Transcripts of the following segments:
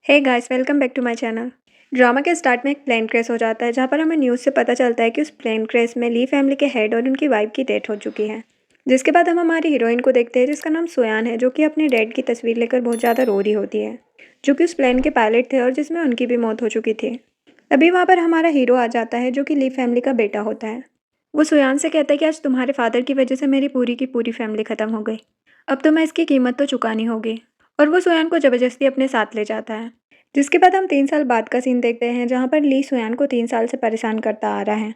Hey guys, welcome back to my channel. Drama के start में एक प्लेन क्रैश हो जाता है जहाँ पर हमें न्यूज़ से पता चलता है कि उस प्लेन क्रैश में ली फैमिली के हेड और उनकी वाइफ की डेथ हो चुकी है। जिसके बाद हम हमारी हीरोइन को देखते हैं जिसका नाम सोयान है, जो कि अपने डैड की तस्वीर लेकर बहुत ज़्यादा रो रही होती है, जो कि उस प्लेन के पायलट थे और जिसमें उनकी भी मौत हो चुकी थी। तभी वहाँ पर हमारा हीरो आ जाता है जो कि ली फैमिली का बेटा होता है। वो सोयान से कहता है कि आज तुम्हारे फादर की वजह से मेरी पूरी की पूरी फैमिली ख़त्म हो गई। अब तुम्हें इसकी कीमत तो चुकानी होगी। और वो सोयान को ज़बरदस्ती अपने साथ ले जाता है। जिसके बाद हम 3 साल बाद का सीन देखते हैं जहाँ पर ली सोयान को 3 साल से परेशान करता आ रहा है।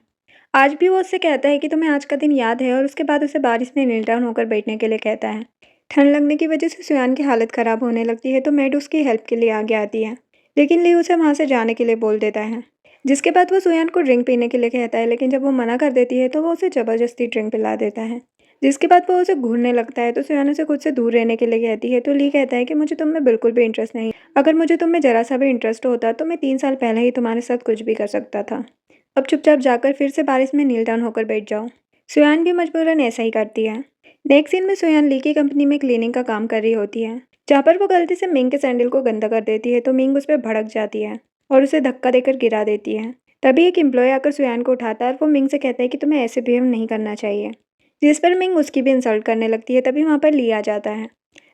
आज भी वो उससे कहता है कि तुम्हें आज का दिन याद है, और उसके बाद उसे बारिश में नील डाउन होकर बैठने के लिए कहता है। ठंड लगने की वजह से सोयान की हालत ख़राब होने लगती है तो मेड उसकी हेल्प के लिए आगे आती है। लेकिन ली उसे वहाँ से जाने के लिए बोल देता है। जिसके बाद वो सोयान को ड्रिंक पीने के लिए कहता है, लेकिन जब वो मना कर देती है तो वो उसे ज़बरदस्ती ड्रिंक पिला देता है। जिसके बाद वो उसे घूरने लगता है तो सोयान उसे खुद से दूर रहने के लिए कहती है, तो ली कहता है कि मुझे तुम में बिल्कुल भी इंटरेस्ट नहीं। अगर मुझे तुम में ज़रा सा भी इंटरेस्ट होता तो मैं 3 साल पहले ही तुम्हारे साथ कुछ भी कर सकता था। अब चुपचाप जाकर फिर से बारिश में नील डाउन होकर बैठ जाओ। सोयान भी मजबूरन ऐसा ही करती है। नेक्स्ट सीन में सोयान ली की कंपनी में क्लीनिंग का काम कर रही होती है, जहाँ पर वो गलती से मिंग के सैंडल को गंदा कर देती है तो मिंग उस पर भड़क जाती है और उसे धक्का देकर गिरा देती है। तभी एक एम्प्लॉय आकर सोयान को उठाता है और वो मिंग से कहता है कि तुम्हें ऐसे बिहेव नहीं करना चाहिए। जिस पर मिंग उसकी भी इंसल्ट करने लगती है। तभी वहाँ पर ली आ जाता है।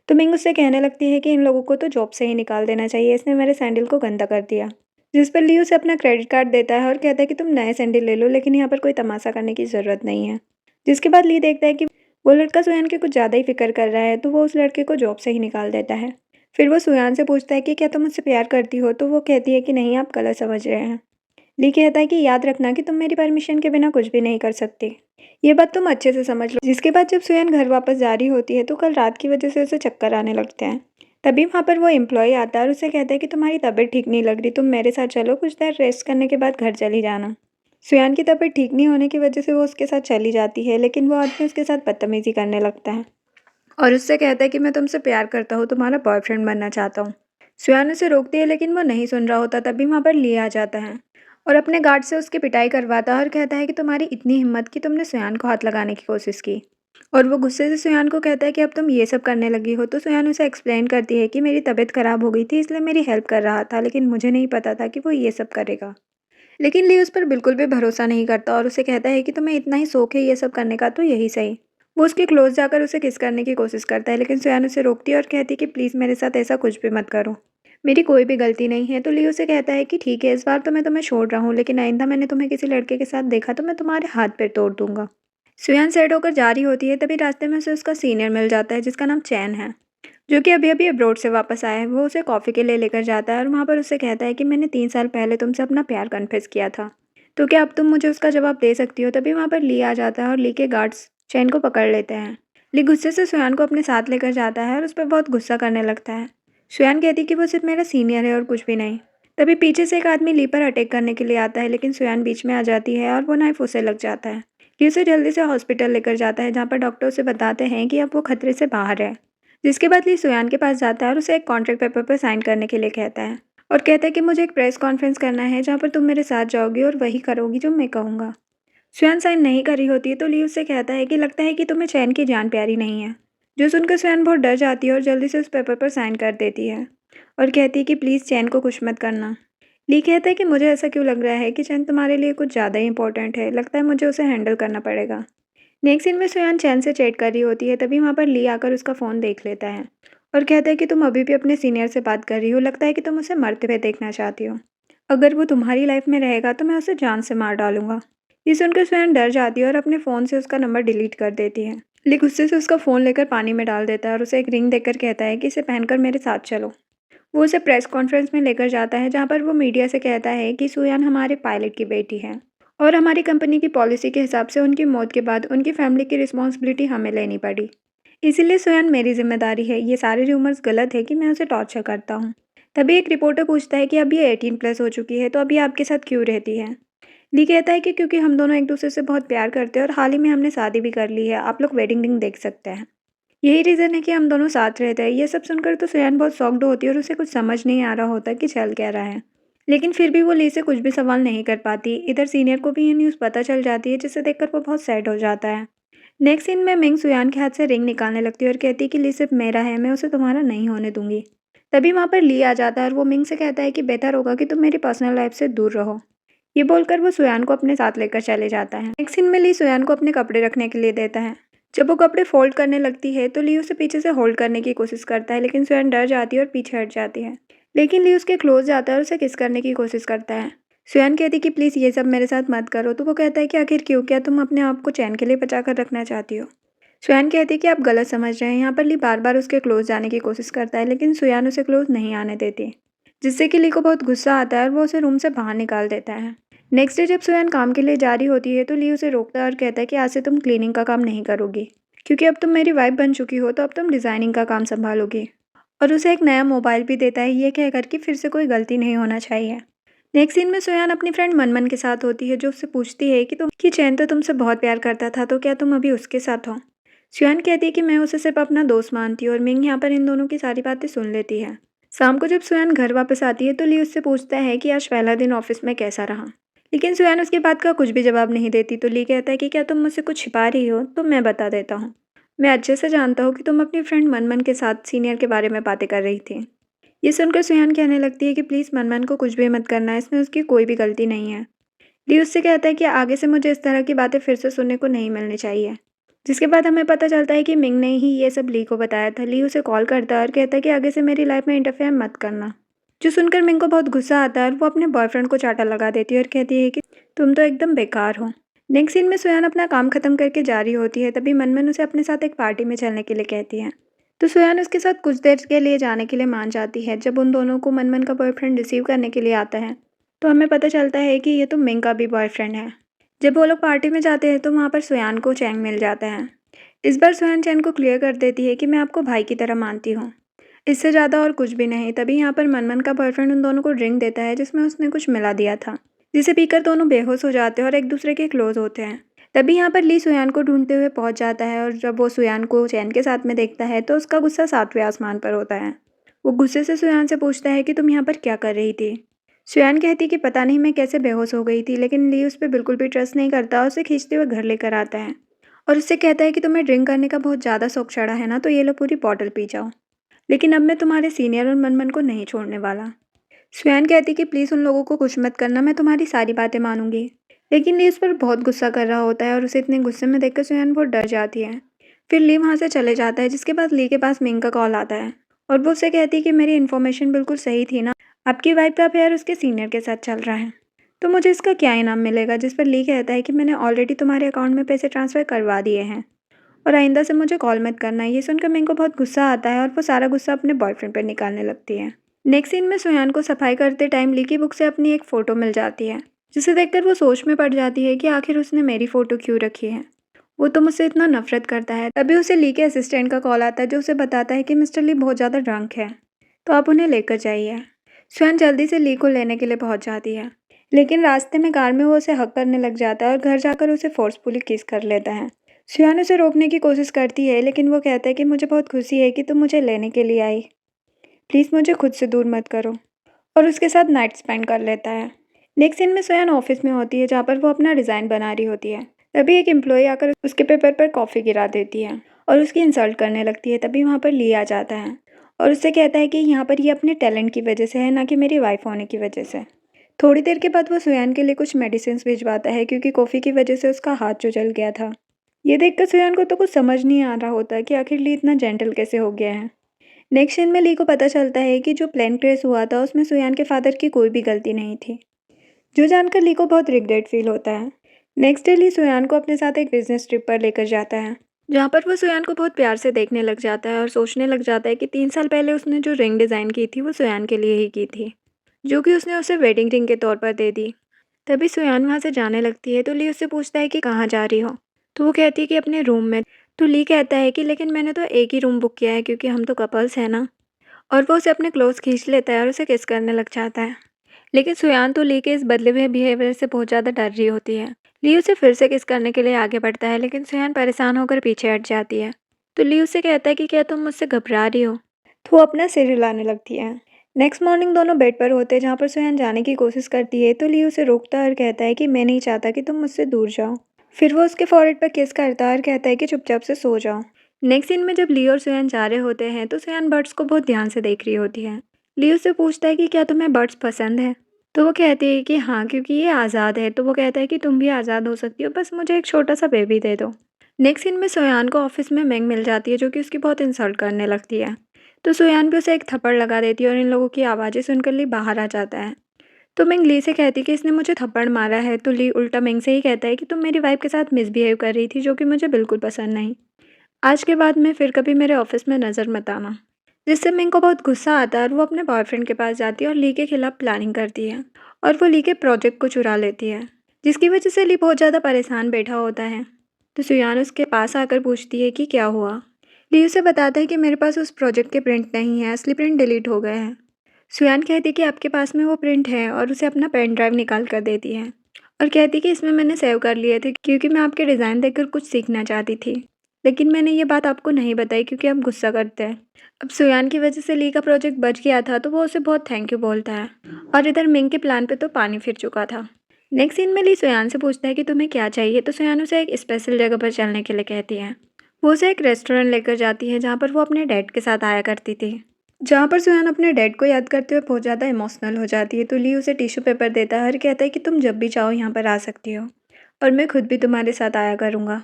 तो मिंग उससे कहने लगती है कि इन लोगों को तो जॉब से ही निकाल देना चाहिए, इसने मेरे सैंडल को गंदा कर दिया। जिस पर ली उसे अपना क्रेडिट कार्ड देता है और कहता है कि तुम नए सैंडल ले लो, लेकिन यहाँ पर कोई तमाशा करने की ज़रूरत नहीं है। जिसके बाद ली देखता है कि वो लड़का सोयान की कुछ ज़्यादा ही फिक्र कर रहा है तो वो उस लड़के को जॉब से ही निकाल देता है। फिर वो सोयान से पूछता है कि क्या तुम मुझसे प्यार करती हो, तो वो कहती है कि नहीं, आप गलत समझ रहे हैं। ली कहता है कि याद रखना कि तुम मेरी परमिशन के बिना कुछ भी नहीं कर सकती। ये बात तुम अच्छे से समझ लो। जिसके बाद जब सोयान घर वापस जा रही होती है तो कल रात की वजह से उसे चक्कर आने लगते हैं। तभी वहाँ पर वो एम्प्लॉय आता है और उसे कहता है कि तुम्हारी तबीयत ठीक नहीं लग रही, तुम मेरे साथ चलो, कुछ देर रेस्ट करने के बाद घर चली जाना। सोयान की तबीयत ठीक नहीं होने की वजह से वो उसके साथ चली जाती है, लेकिन वो आदमी उसके साथ बदतमीजी करने लगता है और उससे कहता है कि मैं तुमसे प्यार करता हूँ, तुम्हारा बॉयफ्रेंड बनना चाहता हूँ। सोयान उसे रोकती है लेकिन वो नहीं सुन रहा होता। तभी वहाँ पर ली आ जाता है और अपने गार्ड से उसकी पिटाई करवाता है और कहता है कि तुम्हारी इतनी हिम्मत कि तुमने सोयान को हाथ लगाने की कोशिश की। और वो गुस्से से सोयान को कहता है कि अब तुम ये सब करने लगी हो। तो सोयान उसे एक्सप्लेन करती है कि मेरी तबीयत खराब हो गई थी इसलिए मेरी हेल्प कर रहा था, लेकिन मुझे नहीं पता था कि वो ये सब करेगा। लेकिन ली उस पर बिल्कुल भी भरोसा नहीं करता और उसे कहता है कि तुम्हें इतना ही शौक है ये सब करने का तो यही सही। वो उसके क्लोज जाकर उसे किस करने की कोशिश करता है, लेकिन सोयान उसे रोकती है और कहती है कि प्लीज़ मेरे साथ ऐसा कुछ भी मत करो, मेरी कोई भी गलती नहीं है। तो ली उसे कहता है कि ठीक है, इस बार तो मैं तुम्हें छोड़ रहा हूँ, लेकिन आइंदा मैंने तुम्हें किसी लड़के के साथ देखा तो मैं तुम्हारे हाथ पैर तोड़ दूंगा। सोयान सेट होकर जा रही होती है तभी रास्ते में उसे उसका सीनियर मिल जाता है जिसका नाम चैन है, जो कि अभी-अभी अब्रॉड से वापस आया है। वो उसे कॉफ़ी के लिए लेकर जाता है और वहाँ पर उससे कहता है कि मैंने 3 साल पहले तुमसे अपना प्यार कन्फेस किया था, तो क्या अब तुम मुझे उसका जवाब दे सकती हो? तभी वहाँ पर ली आ जाता है और ली के गार्ड्स चैन को पकड़ लेते हैं। ली गुस्से से सोयान को अपने साथ लेकर जाता है और उस पर बहुत गुस्सा करने लगता है। सोयान कहती है कि वो सिर्फ मेरा सीनियर है और कुछ भी नहीं। तभी पीछे से एक आदमी ली पर अटैक करने के लिए आता है, लेकिन सोयान बीच में आ जाती है और वो नाइफ उसे लग जाता है। ली उसे जल्दी से हॉस्पिटल लेकर जाता है जहाँ पर डॉक्टर उसे बताते हैं कि अब वो खतरे से बाहर है। जिसके बाद ली सोयान के पास जाता है और उसे एक कॉन्ट्रैक्ट पेपर पर साइन करने के लिए कहता है और कहता है कि मुझे एक प्रेस कॉन्फ्रेंस करना है जहाँ पर तुम मेरे साथ जाओगी और वही करोगी जो मैं कहूँगा। सोयान साइन नहीं कर रही होती है तो ली उससे कहता है कि लगता है कि तुम्हें चैन की जान प्यारी नहीं है। जो सुनकर सोयान बहुत डर जाती है और जल्दी से उस पेपर पर साइन कर देती है और कहती है कि प्लीज़ चैन को कुछ मत करना। ली कहता है कि मुझे ऐसा क्यों लग रहा है कि चैन तुम्हारे लिए कुछ ज़्यादा ही इंपॉर्टेंट है, लगता है मुझे उसे हैंडल करना पड़ेगा। नेक्स्ट सीन में सोयान चैन से चैट कर रही होती है तभी वहाँ पर ली आकर उसका फ़ोन देख लेता है और कहता है कि तुम अभी भी अपने सीनियर से बात कर रही हो, लगता है कि तुम उसे मरते हुए देखना चाहती हो। अगर वो तुम्हारी लाइफ में रहेगा तो मैं उसे जान से मार डालूंगा। ये सुनकर सोयान डर जाती है और अपने फ़ोन से उसका नंबर डिलीट कर देती है। ली गुस्से से उसका फ़ोन लेकर पानी में डाल देता है और उसे एक रिंग देकर कहता है कि इसे पहनकर मेरे साथ चलो। वो उसे प्रेस कॉन्फ्रेंस में लेकर जाता है जहाँ पर वो मीडिया से कहता है कि सोयान हमारे पायलट की बेटी है और हमारी कंपनी की पॉलिसी के हिसाब से उनकी मौत के बाद उनकी फैमिली की रिस्पॉन्सिबिलिटी हमें लेनी पड़ी। इसीलिए सोयान मेरी जिम्मेदारी है, ये सारे रूमर्स गलत है कि मैं उसे टॉर्चर करता हूँ। तभी एक रिपोर्टर पूछता है कि अब ये 18+ हो चुकी है तो अभी आपके साथ क्यों रहती है। ली कहता है कि क्योंकि हम दोनों एक दूसरे से बहुत प्यार करते हैं और हाल ही में हमने शादी भी कर ली है, आप लोग वेडिंग रिंग देख सकते हैं। यही रीज़न है कि हम दोनों साथ रहते हैं। ये सब सुनकर तो सोयान बहुत शॉक्ड होती है और उसे कुछ समझ नहीं आ रहा होता कि चल क्या रहा है। लेकिन फिर भी वो ली से कुछ भी सवाल नहीं कर पाती। इधर सीनियर को भी ये न्यूज़ पता चल जाती है जिसे देखकर वो बहुत सैड हो जाता है। नेक्स्ट सीन में मिंग सोयान के हाथ से रिंग निकालने लगती है और कहती है कि ली सिर्फ मेरा है, मैं उसे तुम्हारा नहीं होने दूंगी। तभी वहाँ पर ली आ जाता है और वो मिंग से कहता है कि बेहतर होगा कि तुम मेरी पर्सनल लाइफ से दूर रहो। ये बोलकर वो सुयान को अपने साथ लेकर चले जाता है। नेक्स्ट सीन में ली सुयान को अपने कपड़े रखने के लिए देता है। जब वो कपड़े फोल्ड करने लगती है तो ली उसे पीछे से होल्ड करने की कोशिश करता है, लेकिन सुयान डर जाती है और पीछे हट जाती है। लेकिन ली उसके क्लोज जाता है और उसे किस करने की कोशिश करता है। सुयान कहती है कि प्लीज़ ये सब मेरे साथ मत करो, तो वो कहता है कि आखिर क्यों, क्या तुम अपने आप को चैन के लिए बचा कर रखना चाहती हो। सुयान कहती है कि आप गलत समझ रहे हैं। यहाँ पर ली बार बार उसके क्लोज जाने की कोशिश करता है, लेकिन सुयान उसे क्लोज नहीं आने देती, जिससे कि ली को बहुत गुस्सा आता है और वो उसे रूम से बाहर निकाल देता है। नेक्स्ट डे जब सुयान काम के लिए जा रही होती है तो ली उसे रोकता है और कहता है कि आज से तुम क्लीनिंग का काम नहीं करोगी, क्योंकि अब तुम मेरी वाइफ बन चुकी हो, तो अब तुम डिज़ाइनिंग का काम संभालोगी। और उसे एक नया मोबाइल भी देता है, ये कहकर कि फिर से कोई गलती नहीं होना चाहिए। नेक्स्ट सीन में सुयान अपनी फ्रेंड मनमन के साथ होती है, जो उससे पूछती है कि चैन तो तुमसे बहुत प्यार करता था, तो क्या तुम अभी उसके साथ हो। सुयान कहती है कि मैं उसे सिर्फ अपना दोस्त मानती हूँ, और मिंग यहाँ पर इन दोनों की सारी बातें सुन लेती है। शाम को जब सुयान घर वापस आती है तो ली उससे पूछता है कि आज पहला दिन ऑफिस में कैसा रहा, लेकिन सुयान उसकी बात का कुछ भी जवाब नहीं देती। तो ली कहता है कि क्या तुम मुझसे कुछ छिपा रही हो, तो मैं बता देता हूँ। मैं अच्छे से जानता हूँ कि तुम अपनी फ्रेंड मनमन के साथ सीनियर के बारे में बातें कर रही थी। ये सुनकर सुयान कहने लगती है कि प्लीज़ मनमन को कुछ भी मत करना, इसमें उसकी कोई भी गलती नहीं है। ली उससे कहता है कि आगे से मुझे इस तरह की बातें फिर से सुनने को नहीं मिलनी चाहिए। जिसके बाद हमें पता चलता है कि मिंग ने ही ये सब ली को बताया था। ली उसे कॉल करता है और कहता है कि आगे से मेरी लाइफ में इंटरफेयर मत करना, जो सुनकर मिंग को बहुत गुस्सा आता है और वो अपने बॉयफ्रेंड को चाटा लगा देती है और कहती है कि तुम तो एकदम बेकार हो। नेक्स्ट सीन में सुयान अपना काम खत्म करके जा रही होती है, तभी मनमन उसे अपने साथ एक पार्टी में चलने के लिए कहती है। तो सुयान उसके साथ कुछ देर के लिए जाने के लिए मान जाती है। जब उन दोनों को मनमन का बॉयफ्रेंड रिसीव करने के लिए आता है तो हमें पता चलता है कि ये तो मिंग का भी बॉयफ्रेंड है। जब वो लोग पार्टी में जाते हैं तो वहाँ पर सुयान को चैन मिल जाता है। इस बार सुयान चैन को क्लियर कर देती है कि मैं आपको भाई की तरह मानती हूँ, इससे ज़्यादा और कुछ भी नहीं। तभी यहाँ पर मनमन का बॉयफ्रेंड उन दोनों को ड्रिंक देता है, जिसमें उसने कुछ मिला दिया था, जिसे पीकर दोनों बेहोश हो जाते हैं और एक दूसरे के क्लोज होते हैं। तभी यहाँ पर ली सुयान को ढूंढते हुए पहुँच जाता है, और जब वो सुयान को चैन के साथ में देखता है तो उसका गुस्सा 7वें आसमान पर होता है। वो गुस्से से सुयान से पूछता है कि तुम यहाँ पर क्या कर रही थी। सुयान कहती कि पता नहीं मैं कैसे बेहोश हो गई थी, लेकिन ली उस पर बिल्कुल भी ट्रस्ट नहीं करता और उसे खींचते हुए घर लेकर आता है और उससे कहता है कि तुम्हें ड्रिंक करने का बहुत ज़्यादा शौक चढ़ा है ना, तो ये लो पूरी बॉटल पी जाओ, लेकिन अब मैं तुम्हारे सीनियर और मनमन को नहीं छोड़ने वाला। सुयान कहती कि प्लीज़ उन लोगों को कुछ मत करना, मैं तुम्हारी सारी बातें मानूंगी। लेकिन ली उस पर बहुत गुस्सा कर रहा होता है और उसे इतने गुस्से में देखकर सुयान बहुत डर जाती है। फिर ली वहाँ से चले जाता है, जिसके बाद ली के पास मिंग का कॉल आता है और वो उससे कहती है कि मेरी इन्फॉर्मेशन बिल्कुल सही थी ना, आपकी वाइफ का अफेयर उसके सीनियर के साथ चल रहा है, तो मुझे इसका क्या इनाम मिलेगा। जिस पर ली कहता है कि मैंने ऑलरेडी तुम्हारे अकाउंट में पैसे ट्रांसफ़र करवा दिए हैं और आइंदा से मुझे कॉल मत करना। ये सुनकर मिंग को बहुत गुस्सा आता है और वो सारा गुस्सा अपने बॉयफ्रेंड पर निकालने लगती है। नेक्स्ट सीन में सुयान को सफाई करते टाइम ली की बुक से अपनी एक फ़ोटो मिल जाती है, जिसे देखकर वो सोच में पड़ जाती है कि आखिर उसने मेरी फ़ोटो क्यों रखी है। वो तो मुझसे इतना नफरत करता है। तभी उसे ली के असिस्टेंट का कॉल आता है, जो उसे बताता है कि मिस्टर ली बहुत ज़्यादा ड्रंक है, तो आप उन्हें लेकर जाइए। सुयान जल्दी से ली को लेने के लिए पहुंच जाती है, लेकिन रास्ते में कार में वो उसे हक करने लग जाता है और घर जाकर उसे फोर्सफुली किस कर लेता है। सुयान उसे रोकने की कोशिश करती है, लेकिन वो कहता है कि मुझे बहुत खुशी है कि तुम मुझे लेने के लिए आई, प्लीज़ मुझे खुद से दूर मत करो, और उसके साथ नाइट स्पेंड कर लेता है। नेक्स्ट सीन में सुयान ऑफिस में होती है, जहाँ पर वो अपना डिज़ाइन बना रही होती है। तभी एक एम्प्लॉय आकर उसके पेपर पर कॉफ़ी गिरा देती है और उसकी इंसल्ट करने लगती है। तभी वहाँ पर ली आ जाता है और उससे कहता है कि यहाँ पर ये अपने टैलेंट की वजह से है, ना कि मेरी वाइफ होने की वजह से। थोड़ी देर के बाद वो सुयान के लिए कुछ मेडिसिन भिजवाता है, क्योंकि कॉफ़ी की वजह से उसका हाथ जो जल गया था। ये देखकर सुयान को तो कुछ समझ नहीं आ रहा होता कि आखिर ली इतना जेंटल कैसे हो गया है। नेक्स्ट सीन में ली को पता चलता है कि जो प्लेन क्रैश हुआ था उसमें सुयान के फादर की कोई भी गलती नहीं थी, जो जानकर ली को बहुत रिग्रेट फील होता है। नेक्स्ट डे ली सुयान को अपने साथ एक बिजनेस ट्रिप पर लेकर जाता है, जहाँ पर वो सुयान को बहुत प्यार से देखने लग जाता है और सोचने लग जाता है कि 3 साल पहले उसने जो रिंग डिज़ाइन की थी वो सुयान के लिए ही की थी, जो कि उसने उसे वेडिंग रिंग के तौर पर दे दी। तभी सुयान वहाँ से जाने लगती है तो ली उससे पूछता है कि कहाँ जा रही हो, तो वो कहती है कि अपने रूम में। तो ली कहता है कि लेकिन मैंने तो एक ही रूम बुक किया है, क्योंकि हम तो कपल्स हैं ना। और वो उसे अपने क्लोज खींच लेता है और उसे किस करने लग जाता है। लेकिन सुयान तो ली के इस बदले हुए बिहेवियर से बहुत ज़्यादा डर रही होती है। ली उसे फिर से किस करने के लिए आगे बढ़ता है, लेकिन सुयान परेशान होकर पीछे हट जाती है। तो ली उससे कहता है कि क्या तुम मुझसे घबरा रही हो, तो वो अपना सिर हिलाने लगती है। नेक्स्ट मॉर्निंग दोनों बेड पर होते हैं, जहाँ पर सुयान जाने की कोशिश करती है तो ली उसे रोकता है और कहता है कि मैं नहीं चाहता कि तुम मुझसे दूर जाओ। फिर वो उसके फॉरहेड पर किस करता है और कहता है कि चुपचाप से सो जाओ। नेक्स्ट सीन में जब ली और सुयान जा रहे होते हैं तो सुयान बर्ड्स को बहुत ध्यान से देख रही होती है। ली उससे पूछता है कि क्या तुम्हें बर्ड्स पसंद है? तो वो कहती है कि हाँ, क्योंकि ये आज़ाद है। तो वो कहता है कि तुम भी आज़ाद हो सकती हो, बस मुझे एक छोटा सा बेबी दे दो। नेक्स्ट सीन में सुयान को ऑफिस में मेंग मिल जाती है जो कि उसकी बहुत इंसल्ट करने लगती है। तो सुयान भी उसे एक थप्पड़ लगा देती है और इन लोगों की आवाज़ें सुनकर ली बाहर आ जाता है। तो मिंग ली से कहती है कि इसने मुझे थप्पड़ मारा है। तो ली उल्टा मिंग से ही कहता है कि तुम मेरी वाइफ के साथ मिसबिहेव कर रही थी, जो कि मुझे बिल्कुल पसंद नहीं। आज के बाद में फिर कभी मेरे ऑफिस में नज़र मत आना। जिससे मिंग को बहुत गुस्सा आता है और वो अपने बॉयफ्रेंड के पास जाती है और ली के खिलाफ प्लानिंग करती है और वो ली के प्रोजेक्ट को चुरा लेती है, जिसकी वजह से ली बहुत ज़्यादा परेशान बैठा होता है। तो सुयान उसके पास आकर पूछती है कि क्या हुआ। ली उसे बताता है कि मेरे पास उस प्रोजेक्ट के प्रिंट नहीं है, असली प्रिंट डिलीट हो गए हैं। सुयान कहती है कि आपके पास में वो प्रिंट है और उसे अपना पेन ड्राइव निकाल कर देती है और कहती है कि इसमें मैंने सेव कर लिए थे क्योंकि मैं आपके डिज़ाइन देखकर कुछ सीखना चाहती थी, लेकिन मैंने ये बात आपको नहीं बताई क्योंकि आप गुस्सा करते हैं। अब सुयान की वजह से ली का प्रोजेक्ट बच गया था तो वो उसे बहुत थैंक यू बोलता है और इधर मिंग के प्लान पे तो पानी फिर चुका था। नेक्स्ट सीन में ली सुयान से पूछता है कि तुम्हें क्या चाहिए। तो सुयान उसे एक स्पेशल जगह पर चलने के लिए कहती है। वो उसे एक रेस्टोरेंट लेकर जाती है जहाँ पर वो अपने डैड के साथ आया करती थी, जहाँ पर सुयान अपने डैड को याद करते हुए बहुत ज़्यादा इमोशनल हो जाती है। तो ली उसे टिश्यू पेपर देता है और कहता है कि तुम जब भी चाहो यहाँ पर आ सकती हो और मैं खुद भी तुम्हारे साथ आया करूँगा।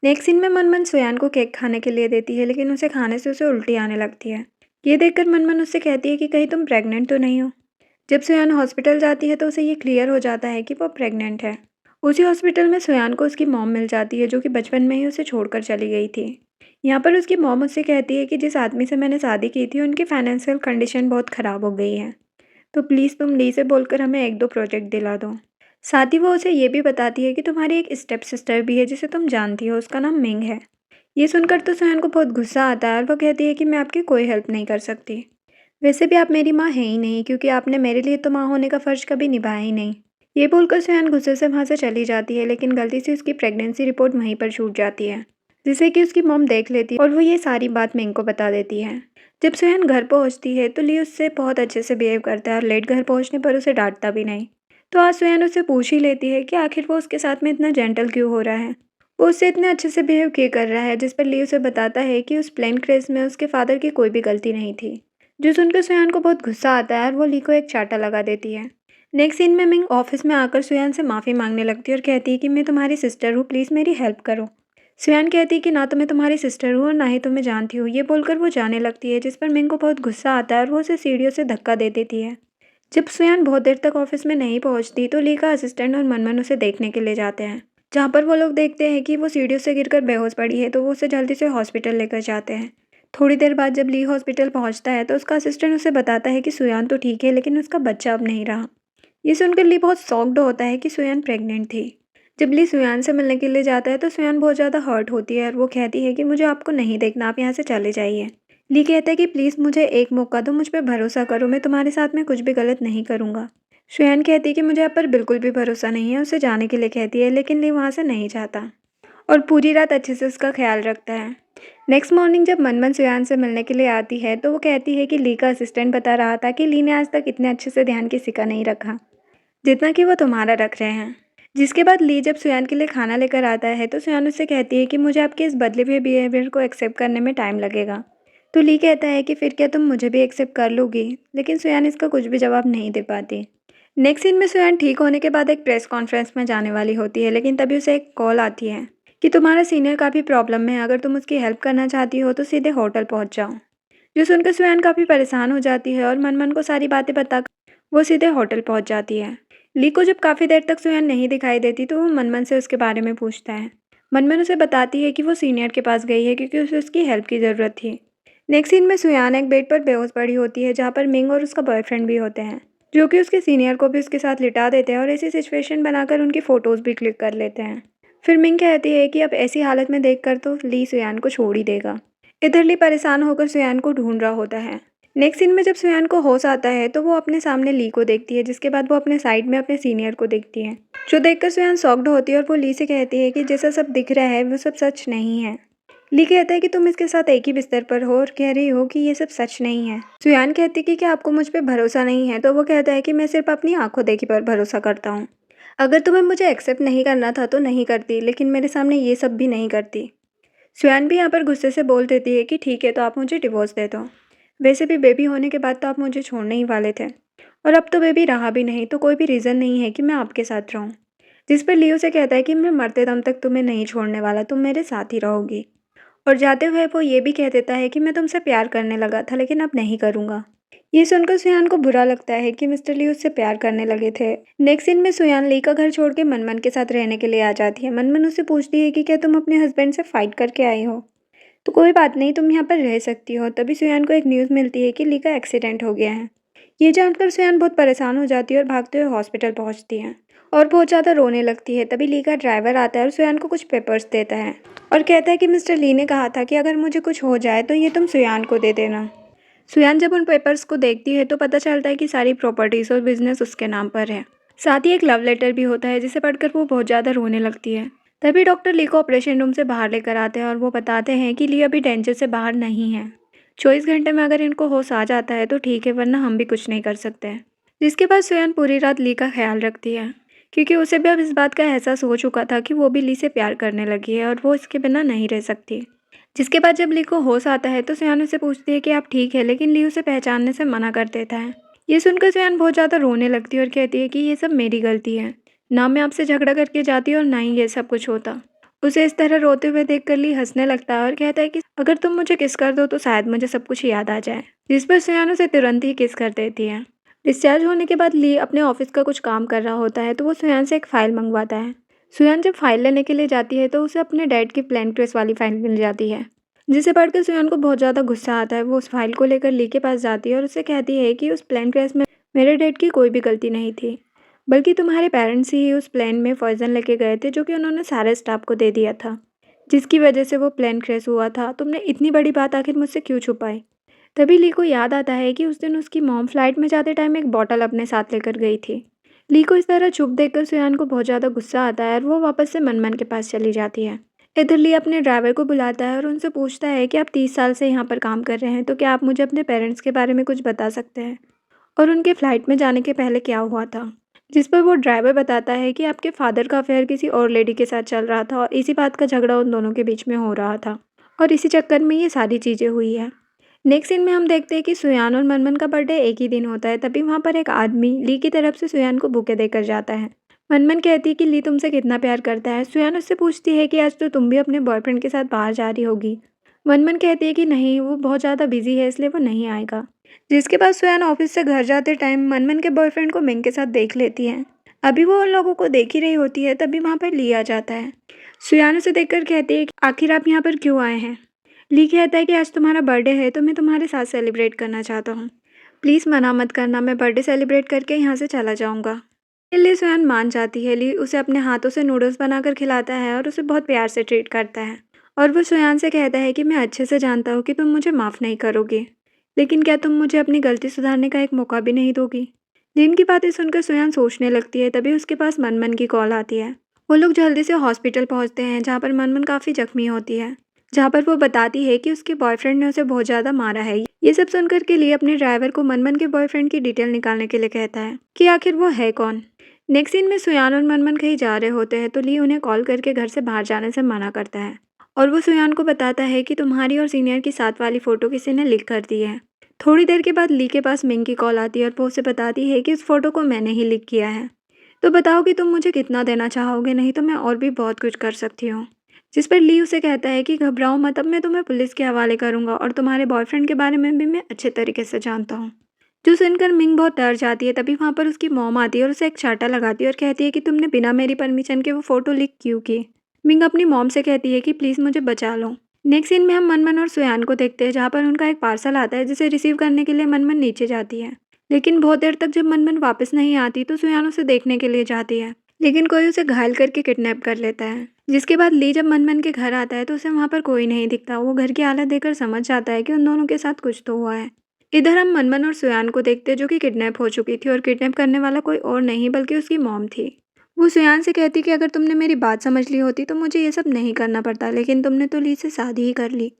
नेक्स्ट सीन में मनमन सुयान को केक खाने के लिए देती है, लेकिन उसे खाने से उसे उल्टी आने लगती है। ये देखकर मनमन उससे कहती है कि कहीं तुम प्रेग्नेंट तो नहीं हो। जब सुयान हॉस्पिटल जाती है तो उसे ये क्लियर हो जाता है कि वो प्रेग्नेंट है। उसी हॉस्पिटल में सुयान को उसकी मॉम मिल जाती है जो कि बचपन में ही उसे छोड़कर चली गई थी। यहाँ पर उसकी मॉम उससे कहती है कि जिस आदमी से मैंने शादी की थी उनकी फाइनेंशियल कंडीशन बहुत ख़राब हो गई है, तो प्लीज़ तुम ली से बोलकर हमें एक दो प्रोजेक्ट दिला दो। साथ ही वो उसे ये भी बताती है कि तुम्हारी एक स्टेप सिस्टर भी है जिसे तुम जानती हो, उसका नाम मिंग है। ये सुनकर तो सुहान को बहुत गुस्सा आता है और वो कहती है कि मैं आपकी कोई हेल्प नहीं कर सकती। वैसे भी आप मेरी माँ हैं ही नहीं क्योंकि आपने मेरे लिए तो माँ होने का फ़र्ज़ कभी निभाया ही नहीं। ये बोलकर सुहान गुस्से से वहाँ से चली जाती है, लेकिन गलती से उसकी प्रेगनेंसी रिपोर्ट वहीं पर छूट जाती है, जिसे कि उसकी मॉम देख लेती है और वो ये सारी बात मिंग को बता देती है। जब सुहान घर पहुँचती है तो ली उससे बहुत अच्छे से बिहेव करता है और लेट घर पहुँचने पर उसे डांटता भी नहीं। तो आज सुहान उससे पूछ ही लेती है कि आखिर वो उसके साथ में इतना जेंटल क्यों हो रहा है, वो उससे इतने अच्छे से बिहेव क्यों कर रहा है। जिस पर ली उसे बताता है कि उस प्लेन क्रेश में उसके फादर की कोई भी गलती नहीं थी। जो सुनकर सुयान को बहुत गुस्सा आता है और वो ली को एक चाटा लगा देती है। नेक्स्ट सीन में मिंग ऑफिस में आकर सुयान से माफ़ी मांगने लगती है और कहती है कि मैं तुम्हारी सिस्टर हूँ, प्लीज़ मेरी हेल्प करो। सुयान कहती है कि ना तो मैं तुम्हारी सिस्टर हूँ और ना ही तुम्हें जानती हूँ। ये बोलकर वो जाने लगती है, जिस पर मिंग को बहुत गुस्सा आता है और वो उसे सीढ़ियों से धक्का दे देती है। जब सुयान बहुत देर तक ऑफिस में नहीं पहुंचती तो ली का असिस्टेंट और मनमन उसे देखने के लिए जाते हैं, जहाँ पर वो लोग देखते हैं कि वो सीढ़ियों से गिरकर बेहोश पड़ी है। तो वो उसे जल्दी से हॉस्पिटल लेकर जाते हैं। थोड़ी देर बाद जब ली हॉस्पिटल पहुंचता है तो उसका असिस्टेंट उसे बताता है कि सुयान तो ठीक है, लेकिन उसका बच्चा अब नहीं रहा। ये सुनकर ली बहुत शॉक्ड होता है कि सुयान प्रेग्नेंट थी। जब ली सुयान से मिलने के लिए जाता है तो सुयान बहुत ज़्यादा हर्ट होती है और वो कहती है कि मुझे आपको नहीं देखना, आप यहाँ से चले जाइए। ली कहता है कि प्लीज़ मुझे एक मौका दो, मुझ पर भरोसा करो, मैं तुम्हारे साथ में कुछ भी गलत नहीं करूँगा। सुयान कहती है कि मुझे आप पर बिल्कुल भी भरोसा नहीं है, उसे जाने के लिए कहती है, लेकिन ली वहाँ से नहीं जाता और पूरी रात अच्छे से उसका ख्याल रखता है। नेक्स्ट मॉर्निंग जब मनमन सुयान से मिलने के लिए आती है तो वो कहती है कि ली का असिस्टेंट बता रहा था कि ली ने आज तक इतने अच्छे से ध्यान किसी का नहीं रखा जितना कि वो तुम्हारा रख रहे हैं। जिसके बाद ली जब सुयान के लिए खाना लेकर आता है तो सुयान उससे कहती है कि मुझे आपके इस बदले हुए बिहेवियर को एक्सेप्ट करने में टाइम लगेगा। तो ली कहता है कि फिर क्या तुम मुझे भी एक्सेप्ट कर लोगी, लेकिन सुयान इसका कुछ भी जवाब नहीं दे पाती। नेक्स्ट सीन में सुयान ठीक होने के बाद एक प्रेस कॉन्फ्रेंस में जाने वाली होती है, लेकिन तभी उसे एक कॉल आती है कि तुम्हारा सीनियर काफ़ी प्रॉब्लम में है, अगर तुम उसकी हेल्प करना चाहती हो तो सीधे होटल पहुंच जाओ। जो सुनकर सुयान काफ़ी परेशान हो जाती है और मनमन को सारी बातें बताकर वो सीधे होटल पहुंच जाती है। ली को जब काफ़ी देर तक सुयान नहीं दिखाई देती तो वो मनमन से उसके बारे में पूछता है। मनमन उसे बताती है कि वो सीनियर के पास गई है क्योंकि उसे उसकी हेल्प की ज़रूरत थी। नेक्स्ट सीन में सुयान एक बेड पर बेहोश पड़ी होती है, जहाँ पर मिंग और उसका बॉयफ्रेंड भी होते हैं, जो कि उसके सीनियर को भी उसके साथ लिटा देते हैं और ऐसी सिचुएशन बनाकर उनकी फ़ोटोज़ भी क्लिक कर लेते हैं। फिर मिंग कहती है कि अब ऐसी हालत में देखकर तो ली सुयान को छोड़ ही देगा। इधर ली परेशान होकर सुयान को ढूंढ रहा होता है। नेक्स्ट सीन में जब सुयान को होश आता है तो वो अपने सामने ली को देखती है, जिसके बाद वो अपने साइड में अपने सीनियर को देखती है, जो देखकर सुयान शॉक्ड होती है और वो ली से कहती है कि जैसा सब दिख रहा है वो सब सच नहीं है। ली कहता है कि तुम इसके साथ एक ही बिस्तर पर हो और कह रही हो कि ये सब सच नहीं है। सुयान कहती है कि क्या आपको मुझ पर भरोसा नहीं है। तो वो कहता है कि मैं सिर्फ अपनी आंखों देखी पर भरोसा करता हूँ। अगर तुम्हें मुझे एक्सेप्ट नहीं करना था तो नहीं करती, लेकिन मेरे सामने ये सब भी नहीं करती। सुयान भी यहाँ पर गुस्से से बोल देती है कि ठीक है, तो आप मुझे डिवोर्स दे दो। वैसे भी बेबी होने के बाद तो आप मुझे छोड़ने ही वाले थे, और अब तो बेबी रहा भी नहीं, तो कोई भी रीज़न नहीं है कि मैं आपके साथ रहूँ। जिस पर लियो से कहता है कि मैं मरते दम तक तुम्हें नहीं छोड़ने वाला, तुम मेरे साथ ही रहोगी। और जाते हुए वो ये भी कह देता है कि मैं तुमसे प्यार करने लगा था, लेकिन अब नहीं करूँगा। ये सुनकर सुयान को बुरा लगता है कि मिस्टर ली उससे प्यार करने लगे थे। नेक्स्ट सीन में सुयान ली का घर छोड़ के मनमन के साथ रहने के लिए आ जाती है। मनमन उससे पूछती है कि क्या तुम अपने हस्बैंड से फाइट करके आई हो? तो कोई बात नहीं, तुम यहाँ पर रह सकती हो। तभी सुयान को एक न्यूज़ मिलती है कि ली का एक्सीडेंट हो गया है। ये जानकर सुयान बहुत परेशान हो जाती है और भागते हुए हॉस्पिटल पहुँचती है और बहुत ज़्यादा रोने लगती है। तभी ली का ड्राइवर आता है और सुयान को कुछ पेपर्स देता है और कहता है कि मिस्टर ली ने कहा था कि अगर मुझे कुछ हो जाए तो ये तुम सुयान को दे देना। सुयान जब उन पेपर्स को देखती है तो पता चलता है कि सारी प्रॉपर्टीज़ और बिजनेस उसके नाम पर है। साथ ही एक लव लेटर भी होता है जिसे पढ़कर वो बहुत ज़्यादा रोने लगती है। तभी डॉक्टर ली को ऑपरेशन रूम से बाहर लेकर आते हैं और वो बताते हैं कि ली अभी डेंजर से बाहर नहीं है। 24 घंटे में अगर इनको होश आ जाता है तो ठीक है, वरना हम भी कुछ नहीं कर सकते। जिसके बाद सुयान पूरी रात ली का ख्याल रखती है, क्योंकि उसे भी अब इस बात का एहसास हो चुका था कि वो भी ली से प्यार करने लगी है और वो इसके बिना नहीं रह सकती। जिसके बाद जब ली को होश आता है तो सुयान उससे पूछती है कि आप ठीक है, लेकिन ली उसे पहचानने से मना कर देता है। ये सुनकर सुयान बहुत ज़्यादा रोने लगती है और कहती है कि ये सब मेरी गलती है, ना मैं आपसे झगड़ा करके जाती और ना ही ये सब कुछ होता। उसे इस तरह रोते हुए देखकर ली हंसने लगता है और कहता है कि अगर तुम मुझे किस कर दो तो शायद मुझे सब कुछ याद आ जाए। जिस पर सुयान उसे तुरंत ही किस कर देती है। डिस्चार्ज होने के बाद ली अपने ऑफिस का कुछ काम कर रहा होता है तो वो सुयान से एक फ़ाइल मंगवाता है। सुयान जब फाइल लेने के लिए जाती है तो उसे अपने डैड की प्लान ट्रेस वाली फाइल मिल जाती है, जिसे पढ़कर सुयान को बहुत ज़्यादा गुस्सा आता है। वो उस फाइल को लेकर ली के पास जाती है और उससे कहती है कि उस प्लेन क्रैश में मेरे डैड की कोई भी गलती नहीं थी, बल्कि तुम्हारे पेरेंट्स ही उस प्लेन में पॉइजन लेके गए थे जो कि उन्होंने सारे स्टाफ को दे दिया था, जिसकी वजह से वो प्लेन क्रैश हुआ था। तुमने इतनी बड़ी बात आखिर मुझसे क्यों छुपाई? तभी ली को याद आता है कि उस दिन उसकी मॉम फ्लाइट में जाते टाइम एक बॉटल अपने साथ लेकर गई थी। ली को इस तरह चुप देखकर सुयान को बहुत ज़्यादा गुस्सा आता है और वो वापस से मनमन के पास चली जाती है। इधर ली अपने ड्राइवर को बुलाता है और उनसे पूछता है कि आप 30 साल से यहाँ पर काम कर रहे हैं, तो क्या आप मुझे अपने पेरेंट्स के बारे में कुछ बता सकते हैं और उनके फ़्लाइट में जाने के पहले क्या हुआ था? जिस पर वो ड्राइवर बताता है कि आपके फादर का अफेयर किसी और लेडी के साथ चल रहा था और इसी बात का झगड़ा उन दोनों के बीच में हो रहा था और इसी चक्कर में ये सारी चीज़ें हुई है। नेक्स्ट सीन में हम देखते हैं कि सुयान और मनमन का बर्थडे एक ही दिन होता है। तभी वहाँ पर एक आदमी ली की तरफ से सुयान को बुके देकर जाता है। मनमन कहती है कि ली तुमसे कितना प्यार करता है। सुयान उससे पूछती है कि आज तो तुम भी अपने बॉयफ्रेंड के साथ बाहर जा रही होगी। मनमन कहती है कि नहीं, वो बहुत ज़्यादा बिजी है इसलिए वो नहीं आएगा। जिसके बाद सुयान ऑफिस से घर जाते टाइम मनमन के बॉयफ्रेंड को मिंग के साथ देख लेती है। अभी वो उन लोगों को देख ही रही होती है, तभी वहाँ पर ली आ जाता है। सुयान उसे देखकर कहती है कि आखिर आप यहाँ पर क्यों आए हैं? ली कहता है कि आज तुम्हारा बर्थडे है तो मैं तुम्हारे साथ सेलिब्रेट करना चाहता हूँ। प्लीज़ मना मत करना, मैं बर्थडे सेलिब्रेट करके यहाँ से चला जाऊँगा। इसके लिए सुयान मान जाती है। ली उसे अपने हाथों से नूडल्स बनाकर खिलाता है और उसे बहुत प्यार से ट्रीट करता है। और वो सुयान से कहता है कि मैं अच्छे से जानता हूँ कि तुम मुझे माफ़ नहीं करोगे, लेकिन क्या तुम मुझे अपनी गलती सुधारने का एक मौका भी नहीं दोगी? ली की बातें सुनकर सुयान सोचने लगती है। तभी उसके पास मनमन की कॉल आती है। वो लोग जल्दी से हॉस्पिटल पहुँचते हैं जहाँ पर मनमन काफ़ी जख्मी होती है, जहाँ पर वो बताती है कि उसके बॉयफ्रेंड ने उसे बहुत ज़्यादा मारा है। ये सब सुनकर के लिए अपने ड्राइवर को मनमन के बॉयफ्रेंड की डिटेल निकालने के लिए कहता है कि आखिर वो है कौन। नेक्स्ट सीन में सुयान और मनमन कहीं जा रहे होते हैं तो ली उन्हें कॉल करके घर से बाहर जाने से मना करता है और वो सुयान को बताता है कि तुम्हारी और सीनियर की साथ वाली फ़ोटो किसी ने लीक कर दी है। थोड़ी देर के बाद ली के पास मिंग की कॉल आती है और वो उसे बताती है कि उस फोटो को मैंने ही लीक किया है। तो बताओ कि तुम मुझे कितना देना चाहोगे, नहीं तो मैं और भी बहुत कुछ कर सकती हूँ। जिस पर ली उसे कहता है कि घबराओ मत, अब मैं तुम्हें पुलिस के हवाले करूंगा और तुम्हारे बॉयफ्रेंड के बारे में भी मैं अच्छे तरीके से जानता हूँ। जो सुनकर मिंग बहुत डर जाती है। तभी वहाँ पर उसकी मॉम आती है और उसे एक चांटा लगाती है और कहती है कि तुमने बिना मेरी परमिशन के वो फ़ोटो लीक क्यों की। मिंग अपनी मॉम से कहती है कि प्लीज़ मुझे बचा लो। नेक्स्ट सीन में हम मनमन और सुयान को देखते हैं जहाँ पर उनका एक पार्सल आता है जिसे रिसीव करने के लिए मनमन नीचे जाती है। लेकिन बहुत देर तक जब मनमन वापस नहीं आती तो सुयान उसे देखने के लिए जाती है, लेकिन कोई उसे घायल करके किडनैप कर लेता है। जिसके बाद ली जब मनमन के घर आता है तो उसे वहाँ पर कोई नहीं दिखता। वो घर की हालत देखकर समझ जाता है कि उन दोनों के साथ कुछ तो हुआ है। इधर हम मनमन और सुयान को देखते हैं जो कि किडनैप हो चुकी थी और किडनैप करने वाला कोई और नहीं बल्कि उसकी मॉम थी। वो सुयान से कहती कि अगर तुमने मेरी बात समझ ली होती तो मुझे ये सब नहीं करना पड़ता, लेकिन तुमने तो ली से शादी ही कर ली।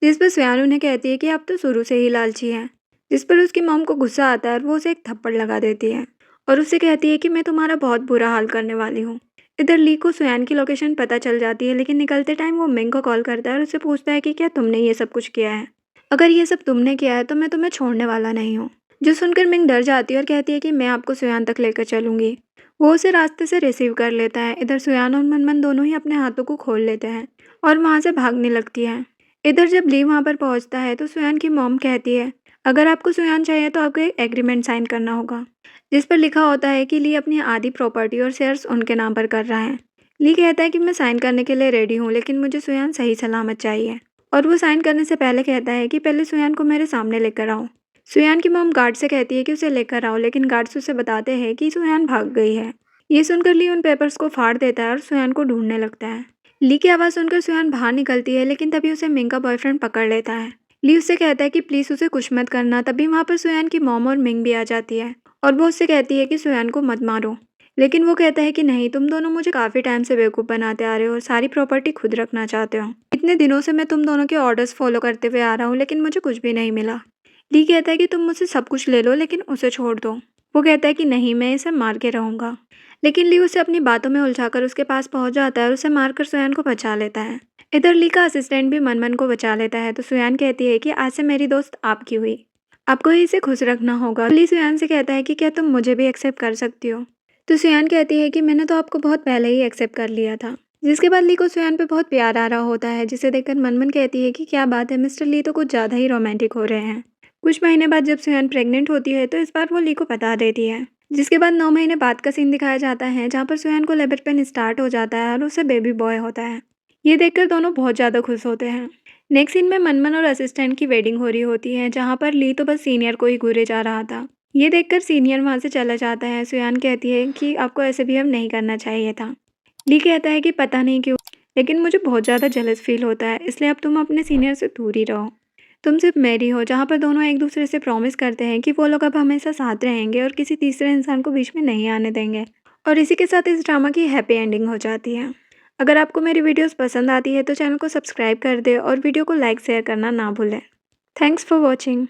जिस पर सुयान उन्हें कहती है कि आप तो शुरू से ही लालची हैं। जिस पर उसकी मॉम को गुस्सा आता है और वो उसे एक थप्पड़ लगा देती है और उससे कहती है कि मैं तुम्हारा बहुत बुरा हाल करने वाली हूँ। इधर ली को सुयान की लोकेशन पता चल जाती है, लेकिन निकलते टाइम वो मिंग को कॉल करता है और उससे पूछता है कि क्या तुमने ये सब कुछ किया है। अगर ये सब तुमने किया है तो मैं तुम्हें छोड़ने वाला नहीं हूँ। जो सुनकर मिंग डर जाती है और कहती है कि मैं आपको सुयान तक लेकर चलूंगी। वो उसे रास्ते से रिसीव कर लेता है। इधर सुयान और मनमन दोनों ही अपने हाथों को खोल लेते हैं और वहाँ से भागने लगती है। इधर जब ली वहाँ पर पहुँचता है तो सुयान की मॉम कहती है, अगर आपको सुयान चाहिए तो आपको एक एग्रीमेंट साइन करना होगा, जिस पर लिखा होता है कि ली अपनी आधी प्रॉपर्टी और शेयर्स उनके नाम पर कर रहा है। ली कहता है कि मैं साइन करने के लिए रेडी हूँ, लेकिन मुझे सुयान सही सलामत चाहिए। और वो साइन करने से पहले कहता है कि पहले सुयान को मेरे सामने लेकर आओ। सुयान की मॉम गार्ड से कहती है कि उसे लेकर आओ, लेकिन गार्ड्स उसे बताते हैं कि सुयान भाग गई है। ये सुनकर ली उन पेपर्स को फाड़ देता है और सुयान को ढूंढने लगता है। ली की आवाज़ सुनकर सुयान बाहर निकलती है, लेकिन तभी उसे मिंग का बॉयफ्रेंड पकड़ लेता है। ली उससे कहता है कि प्लीज़ उसे कुछ मत करना। तभी वहाँ पर सुयान की मॉम और मिंग भी आ जाती है और वो उससे कहती है कि सुयान को मत मारो। लेकिन वो कहता है कि नहीं, तुम दोनों मुझे काफ़ी टाइम से बेवकूफ़ बनाते आ रहे हो और सारी प्रॉपर्टी खुद रखना चाहते हो। इतने दिनों से मैं तुम दोनों के ऑर्डर्स फॉलो करते हुए आ रहा हूँ, लेकिन मुझे कुछ भी नहीं मिला। ली कहता है कि तुम मुझसे सब कुछ ले लो, लेकिन उसे छोड़ दो। वो कहता है कि नहीं, मैं इसे मार के रहूँगा। लेकिन ली उसे अपनी बातों में उलझाकर उसके पास पहुँच जाता है और उसे मारकर सुयान को बचा लेता है। इधर ली का असिस्टेंट भी मनमन को बचा लेता है, तो सुयान कहती है कि आज से मेरी दोस्त आपकी हुई, आपको ही इसे खुश रखना होगा। ली सुयान से कहता है कि क्या तुम मुझे भी एक्सेप्ट कर सकती हो। तो सुयान कहती है कि मैंने तो आपको बहुत पहले ही एक्सेप्ट कर लिया था। जिसके बाद ली को सुयान पे बहुत प्यार आ रहा होता है, जिसे देखकर मनमन कहती है कि क्या बात है, मिस्टर ली तो कुछ ज़्यादा ही रोमांटिक हो रहे हैं। कुछ महीने बाद जब सुयान प्रेग्नेंट होती है तो इस बार वो ली को बता देती है। जिसके बाद 9 महीने बाद का सीन दिखाया जाता है, जहाँ पर सुयान को लेबर पेन स्टार्ट हो जाता है और उसे बेबी बॉय होता है। ये देखकर दोनों बहुत ज़्यादा खुश होते हैं। नेक्स्ट सीन में मनमन और असिस्टेंट की वेडिंग हो रही होती है, जहाँ पर ली तो बस सीनियर को ही घूरे जा रहा था। ये देखकर सीनियर वहाँ से चला जाता है। सुयान कहती है कि आपको ऐसे बिहेव नहीं करना चाहिए था। ली कहता है कि पता नहीं क्यों, लेकिन मुझे बहुत ज़्यादा जेलस फील होता है, इसलिए अब तुम अपने सीनियर से दूर ही रहो। तुम सिर्फ मेरी हो। जहाँ पर दोनों एक दूसरे से प्रॉमिस करते हैं कि वो लोग अब हमेशा साथ रहेंगे और किसी तीसरे इंसान को बीच में नहीं आने देंगे। और इसी के साथ इस ड्रामा की हैप्पी एंडिंग हो जाती है। अगर आपको मेरी वीडियोस पसंद आती है तो चैनल को सब्सक्राइब कर दे और वीडियो को लाइक शेयर करना ना भूलें। Thanks for watching.